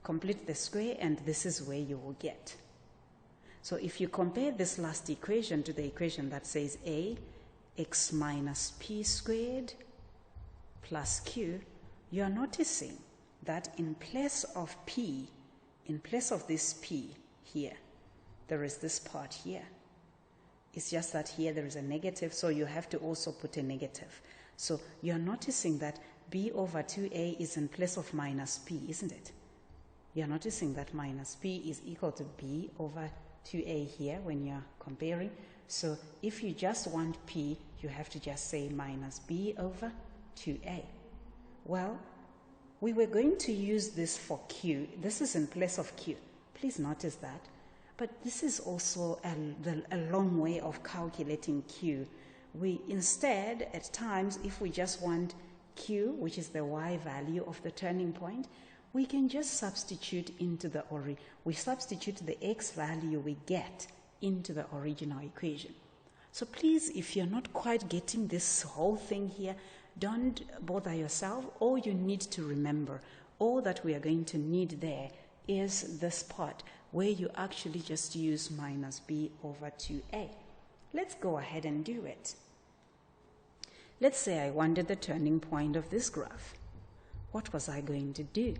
Speaker 1: Complete the square, and this is where you will get. So if you compare this last equation to the equation that says a x minus p squared plus q, you are noticing that in place of p, in place of this p here, there is this part here. It's just that here there is a negative, so you have to also put a negative. So you are noticing that b over 2a is in place of minus p, isn't it? You are noticing that minus p is equal to b over 2a here when you're comparing. So if you just want p, you have to just say minus b over 2a. Well, we were going to use this for q. This is in place of q. Please notice that. But this is also a long way of calculating q. We instead, at times, if we just want q, which is the y value of the turning point, we can just substitute into the we substitute the x value we get into the original equation. So please, if you're not quite getting this whole thing here, don't bother yourself. All you need to remember, all that we are going to need there is this part where you actually just use minus b over 2a. Let's go ahead and do it. Let's say I wanted the turning point of this graph. What was I going to do?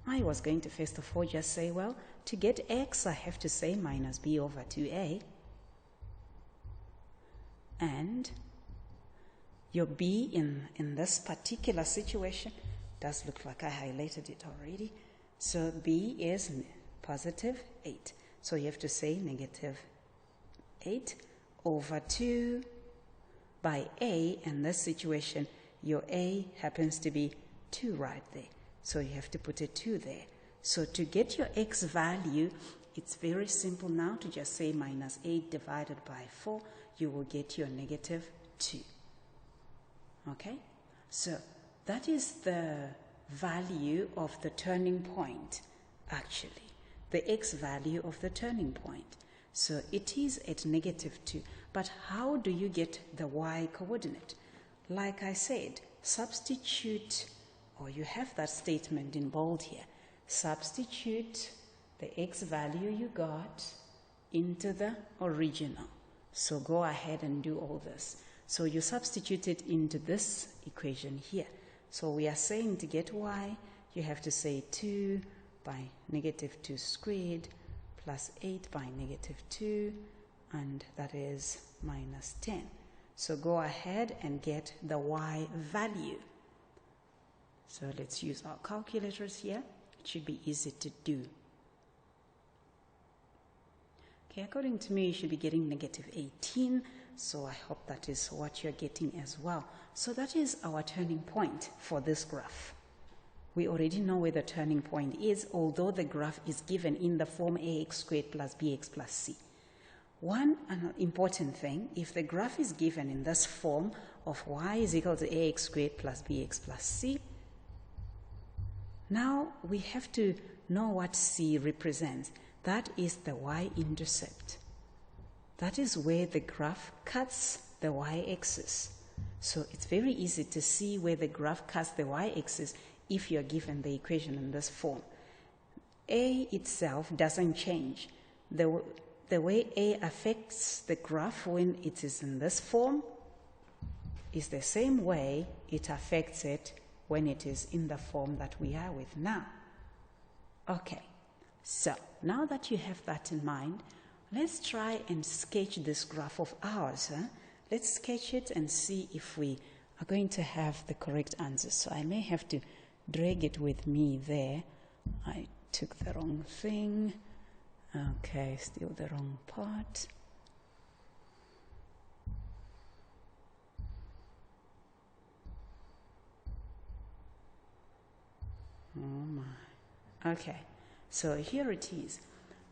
Speaker 1: I was going to first of all just say, well, to get x, I have to say minus b over 2a. And your b in this particular situation does look like I highlighted it already. So b is positive 8. So you have to say negative 8 over 2 by a. In this situation, your a happens to be 2 right there. So you have to put a 2 there. So to get your x value, it's very simple now to just say minus 8 divided by 4. You will get your negative 2. Okay? So that is the value of the turning point, actually. The x value of the turning point. So it is at negative 2. But how do you get the y coordinate? Like I said, substitute, or you have that statement in bold here, substitute the x value you got into the original. So go ahead and do all this. So you substitute it into this equation here. So we are saying to get y, you have to say 2 by negative 2 squared plus 8 by negative 2, and that is minus 10. So go ahead and get the y value. So let's use our calculators here. It should be easy to do. Okay, according to me, you should be getting negative 18 So I hope that is what you're getting as well. So that is our turning point for this graph. We already know where the turning point is, although the graph is given in the form ax squared plus bx plus c. One important thing, if the graph is given in this form of y is equal to ax squared plus bx plus c, now we have to know what c represents. That is the y-intercept. That is where the graph cuts the y-axis. So it's very easy to see where the graph cuts the y-axis if you're given the equation in this form. A itself doesn't change. The way A affects the graph when it is in this form is the same way it affects it when it is in the form that we are with now. Okay, so now that you have that in mind, let's try and sketch this graph of ours. Let's sketch it and see if we are going to have the correct answer. So I may have to drag it with me there. I took the wrong thing. Okay, still the wrong part. Oh my. Okay, so here it is.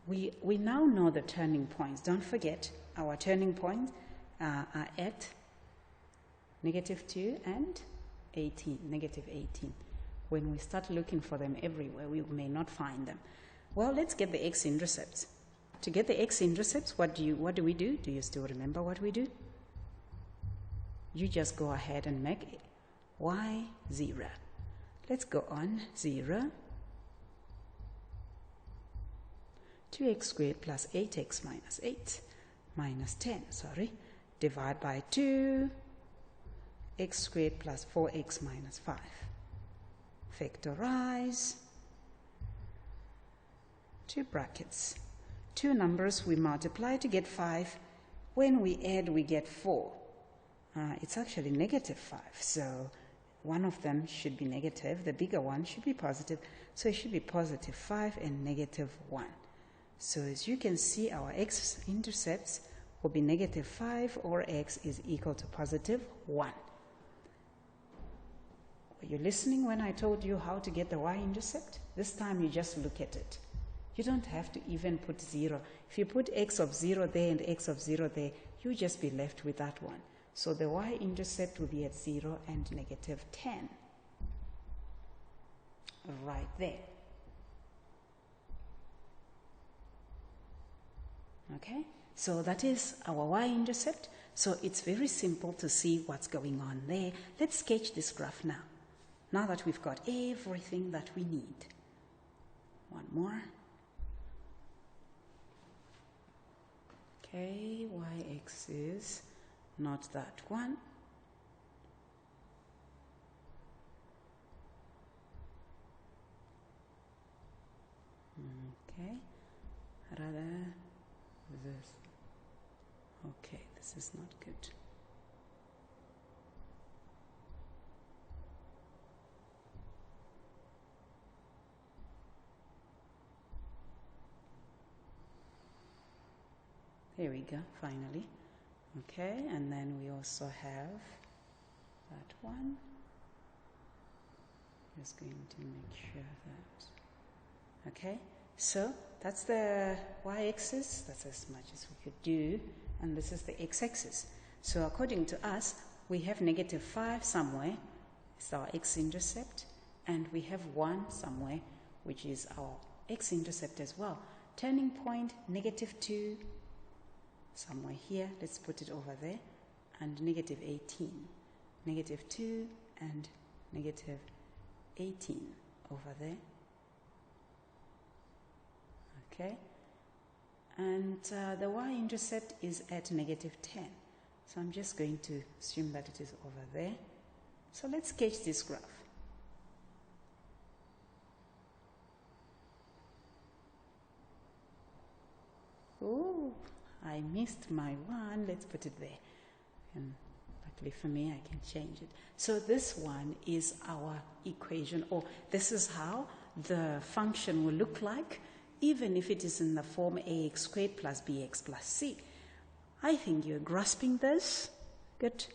Speaker 1: We now know the turning points. Don't forget, our turning points are at -2 and 18, -18. When we start looking for them everywhere, we may not find them. Well, let's get the x-intercepts. To get the x-intercepts, what do we do? Do you still remember what we do? You just go ahead and make y 0. Let's go on 0. 2x squared plus 8x minus 8 minus 10, divide by 2, x squared plus 4x minus 5. Factorize, 2 brackets. 2 numbers we multiply to get 5. When we add, we get 4. It's actually -5, so one of them should be negative. The bigger one should be positive, so it should be +5 and -1. So as you can see, our x-intercepts will be -5, or x is equal to +1. Were you listening when I told you how to get the y-intercept? This time you just look at it. You don't have to even put 0. If you put x of 0 there and x of 0 there, you'll just be left with that one. So the y-intercept will be at 0 and -10. Right there. Okay, so that is our y-intercept. So it's very simple to see what's going on there. Let's sketch this graph now. Now that we've got everything that we need. One more. Okay, y-axis, not that one. Okay, rather this. Okay, this is not good. There we go, finally. Okay, and then we also have that one. Just going to make sure that. Okay, so that's the y-axis. That's as much as we could do. And this is the x-axis. So according to us, we have -5 somewhere. It's our x-intercept. And we have 1 somewhere, which is our x-intercept as well. Turning point, -2. Somewhere here, let's put it over there, and -18. -2 and -18 over there. Okay, and the y-intercept is at -10. So I'm just going to assume that it is over there. So let's sketch this graph. Oh, I missed my one. Let's put it there. And luckily for me, I can change it. So this one is our equation, or this is how the function will look like, even if it is in the form ax squared plus bx plus c. I think you're grasping this. Good.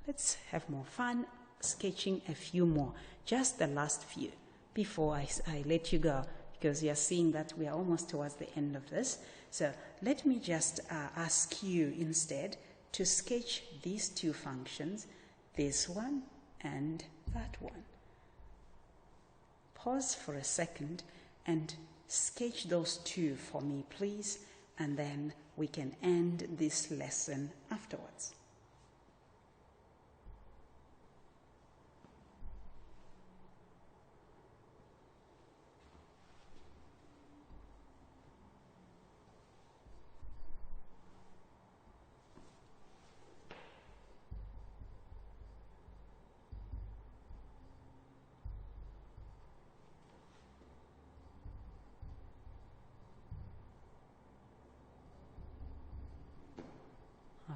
Speaker 1: Let's have more fun sketching a few more, just the last few, before I let you go, because you're seeing that we are almost towards the end of this. So let me just ask you instead to sketch these two functions, this one and that one. Pause for a second and sketch those two for me, please, and then we can end this lesson afterwards.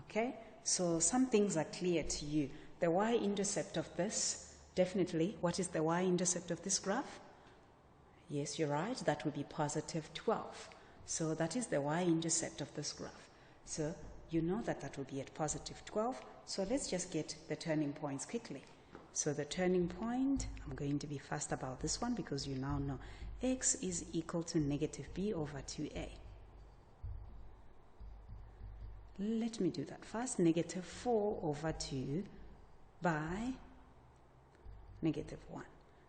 Speaker 1: Okay, so some things are clear to you. The y-intercept of this, definitely, what is the y-intercept of this graph? Yes, you're right, that would be positive 12. So that is the y-intercept of this graph. So you know that that will be at positive 12. So let's just get the turning points quickly. So the turning point, I'm going to be fast about this one because you now know x is equal to negative b over 2a. Let me do that first. Negative 4 over 2 by negative 1.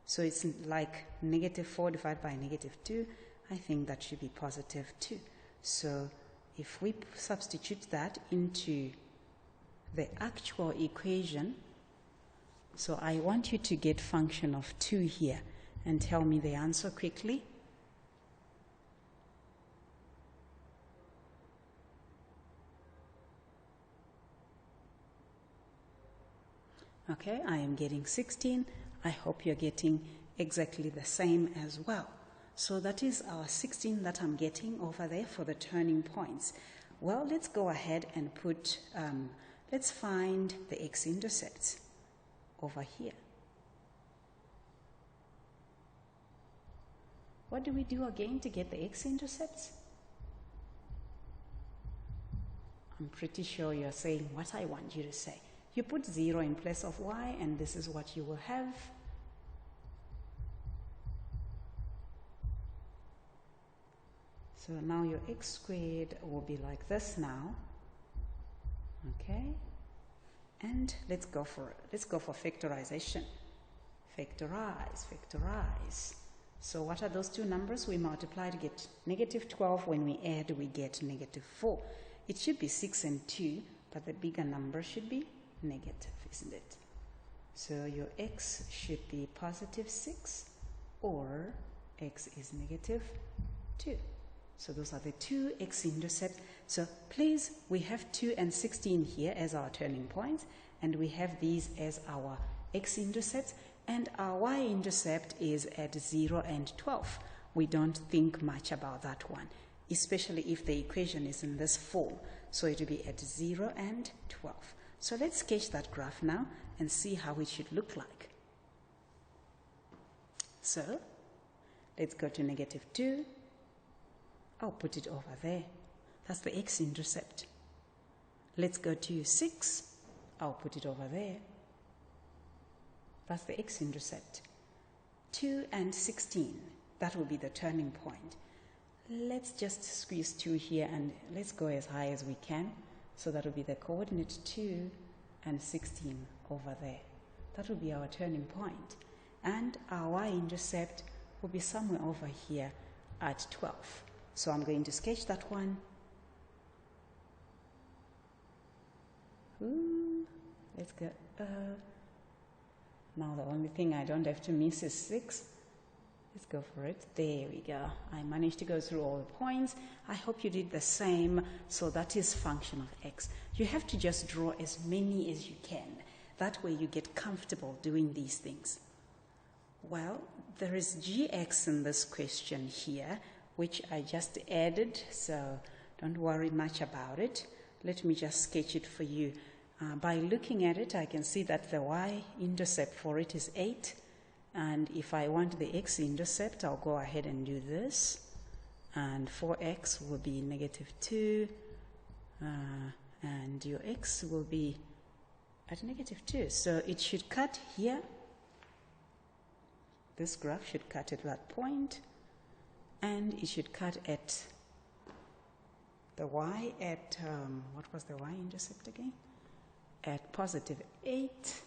Speaker 1: So it's like negative 4 divided by negative 2. I think that should be positive 2. So if we substitute that into the actual equation, so I want you to get function of 2 here and tell me the answer quickly. Okay, I am getting 16. I hope you're getting exactly the same as well. So that is our 16 that I'm getting over there for the turning points. Well, let's go ahead and put, let's find the x-intercepts over here. What do we do again to get the x-intercepts? I'm pretty sure you're saying what I want you to say. You put 0 in place of y, and this is what you will have. So now your x squared will be like this now. Okay? And let's go for factorization. Factorize. So what are those two numbers? We multiply to get negative 12. When we add, we get negative 4. It should be 6 and 2, but the bigger number should be negative, isn't it? So your x should be positive 6 or x is negative 2. So those are the two x-intercepts. So please, we have 2 and 16 here as our turning points, and we have these as our x-intercepts, and our y-intercept is at 0 and 12. We don't think much about that one, especially if the equation is in this form. So it will be at 0 and 12. So let's sketch that graph now and see how it should look like. So let's go to negative 2. I'll put it over there. That's the x-intercept. Let's go to 6. I'll put it over there. That's the x-intercept. 2 and 16. That will be the turning point. Let's just squeeze 2 here and let's go as high as we can. So that will be the coordinate 2 and 16 over there. That will be our turning point. And our y-intercept will be somewhere over here at 12. So I'm going to sketch that one. Let's go. Now the only thing I don't have to miss is 6. Let's go for it. There we go. I managed to go through all the points. I hope you did the same. So that is function of x. You have to just draw as many as you can. That way you get comfortable doing these things. Well, there is gx in this question here, which I just added, so don't worry much about it. Let me just sketch it for you. By looking at it, I can see that the y-intercept for it is 8. And if I want the x-intercept, I'll go ahead and do this. And 4x will be negative 2. and your x will be at -2. So it should cut here. This graph should cut at that point, and it should cut at the y at, what was the y-intercept again? At +8.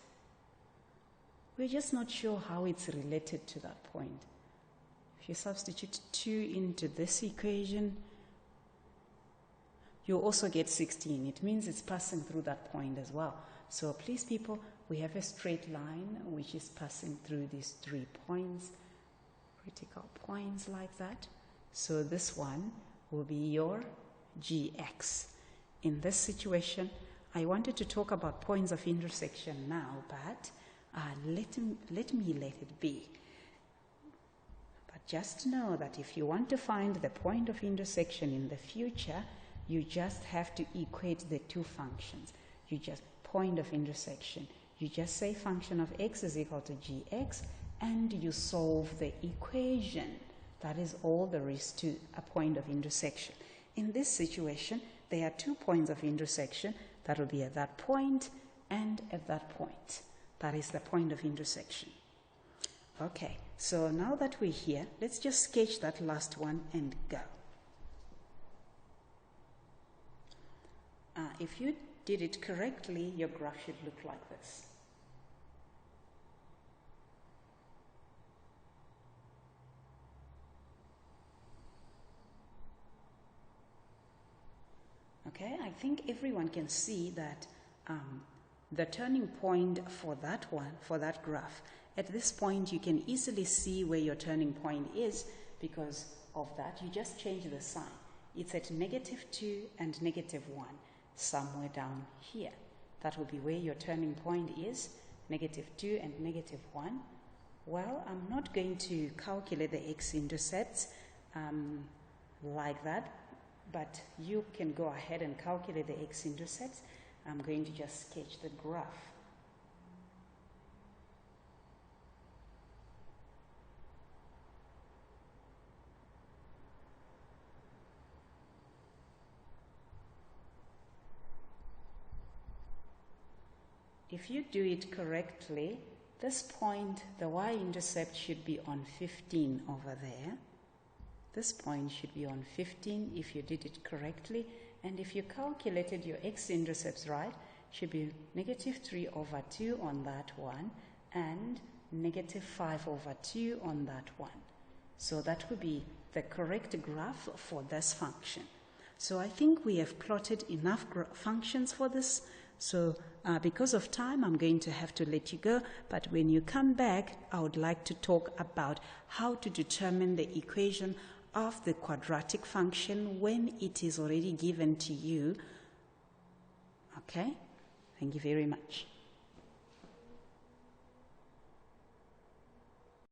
Speaker 1: We're just not sure how it's related to that point. If you substitute 2 into this equation, you also get 16. It means it's passing through that point as well. So please, people, we have a straight line which is passing through these 3 points, critical points like that. So this one will be your gx. In this situation, I wanted to talk about points of intersection now, but let me let it be. But just know that if you want to find the point of intersection in the future, you just have to equate the 2 functions. You just point of intersection. You just say function of x is equal to gx, and you solve the equation. That is all there is to a point of intersection. In this situation, there are 2 points of intersection. That will be at that point and at that point. That is the point of intersection. Okay, so now that we're here, let's just sketch that last one and go. If you did it correctly, your graph should look like this. Okay, I think everyone can see that the turning point for that one, for that graph, at this point you can easily see where your turning point is. Because of that, you just change the sign. It's at -2 and -1, somewhere down here. That will be where your turning point is, -2 and -1. Well, I'm not going to calculate the x-intercepts like that, but you can go ahead and calculate the x-intercepts. I'm going to just sketch the graph. If you do it correctly, this point, the y-intercept should be on 15 over there. This point should be on 15 if you did it correctly. And if you calculated your x-intercepts right, should be -3 over 2 on that one and -5 over 2 on that one. So that would be the correct graph for this function. So I think we have plotted enough functions for this. So because of time, I'm going to have to let you go. But when you come back, I would like to talk about how to determine the equation of the quadratic function when it is already given to you. Okay? Thank you very much.